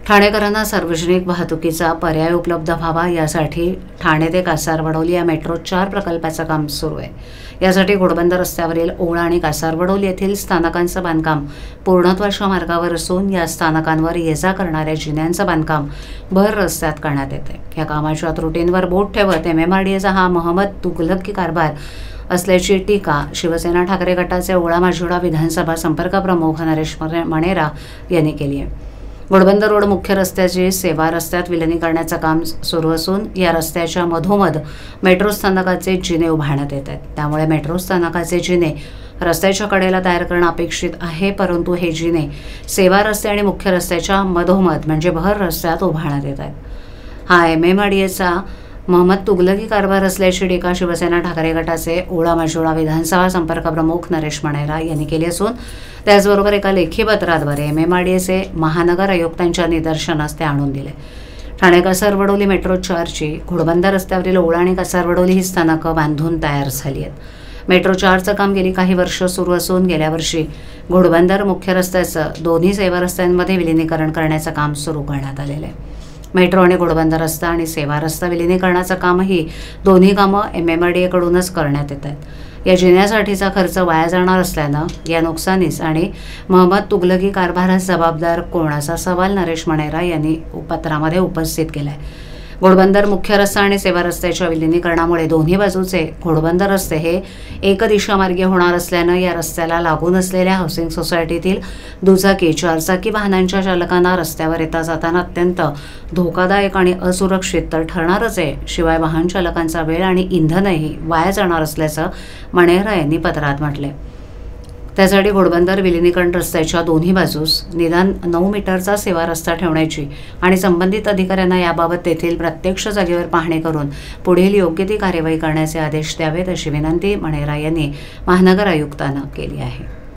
ठाणेकरांना सार्वजनिक वाहतुकीचा पर्याय उपलब्ध व्हावा यासाठी ठाणे ते कासारवडोली या मेट्रो 4 प्रकल्पाचं काम सुरू आहे। यासाठी घोडबंदर रस्त्यावरील ओळ आणि कासारवडोली येथील स्थानकांचं बांधकाम पूर्णत्वाच्या मार्गावर असून या स्थानकांवर ये-जा करणाऱ्या जिन्यांचं बांधकाम भर रस्त्यात करण्यात येते। या कामाच्या त्रुटींवर बोट ठेवत MMRDAचा हा मोहम्मद तुघलकी कारभार असल्याची टीका शिवसेना ठाकरे गटाचे ओळा-माजिवडा विधानसभा संपर्क प्रमुख नरेश मणेरा यांनी केली आहे। घोडबंदर रोड मुख्य रस्त्याचे सेवा रस्त्यात विलिनीकरणाचं काम सुरू असून या रस्त्याच्या मधोमध मेट्रो स्थानकाचे जिने उभारण्यात येत आहेत। त्यामुळे मेट्रो स्थानकाचे जिने रस्त्याच्या कडेला तयार करणं अपेक्षित आहे, परंतु हे जिने सेवा रस्ते आणि मुख्य रस्त्याच्या मधोमध म्हणजे भर रस्त्यात उभारण्यात येत आहेत। हा MMRDAचा मोहम्मद तुघलकी कारभार असल्याची टीका शिवसेना ठाकरे गटाचे ओळा-माजिवडा विधानसभा संपर्क प्रमुख नरेश मणेरा यांनी केली असून त्याचबरोबर एका लेखी पत्राद्वारे MMRDAचे महानगर आयुक्तांच्या निदर्शनास ते आणून दिले। ठाणे कासारवडोली मेट्रो 4ची घोडबंदर रस्त्यावरील ओळ आणि कासारवडोली ही स्थानकं बांधून तयार झाली आहेत। मेट्रो 4चं काम गेली काही वर्ष सुरू असून गेल्या वर्षी घोडबंदर मुख्य रस्त्याचं दोन्ही सेवा रस्त्यांमध्ये विलिनीकरण करण्याचं काम सुरू करण्यात आलेलं आहे। मेट्रो आणि घोडबंदर रस्ता आणि सेवा रस्ता विलिनीकरणाचं कामही दोन्ही कामं MMRDAकडूनच करण्यात येत आहेत। या जिन्यासाठीचा खर्च वाया जाणार असल्यानं या नुकसानीस आणि मोहम्मद तुघलकी कारभारास जबाबदार कोण असा सवाल नरेश मणेरा यांनी पत्रामध्ये उपस्थित केला आहे। घोडबंदर मुख्य रस्ता आणि सेवा रस्त्याच्या विलिनीकरणामुळे दोन्ही बाजूचे घोडबंदर रस्ते हे एक दिशामार्गी होणार असल्यानं या रस्त्याला लागून असलेल्या हाऊसिंग सोसायटीतील दुचाकी चारचाकी वाहनांच्या चालकांना रस्त्यावर येता जाताना अत्यंत धोकादायक आणि असुरक्षित तर ठरणारच आहे, शिवाय वाहन चालकांचा वेळ आणि इंधनही वाया जाणार असल्याचं मणेरा यांनी पत्रात म्हटले। त्यासाठी घोडबंदर विलिनीकरण रस्त्याच्या दोन्ही बाजूस निदान 9 मीटरचा सेवा रस्ता ठेवण्याची आणि संबंधित अधिकाऱ्यांना याबाबत तेथील प्रत्यक्ष जागेवर पाहणी करून पुढील योग्य ती कार्यवाही करण्याचे आदेश द्यावेत अशी विनंती मणेरा यांनी महानगर आयुक्तांना केली आहे।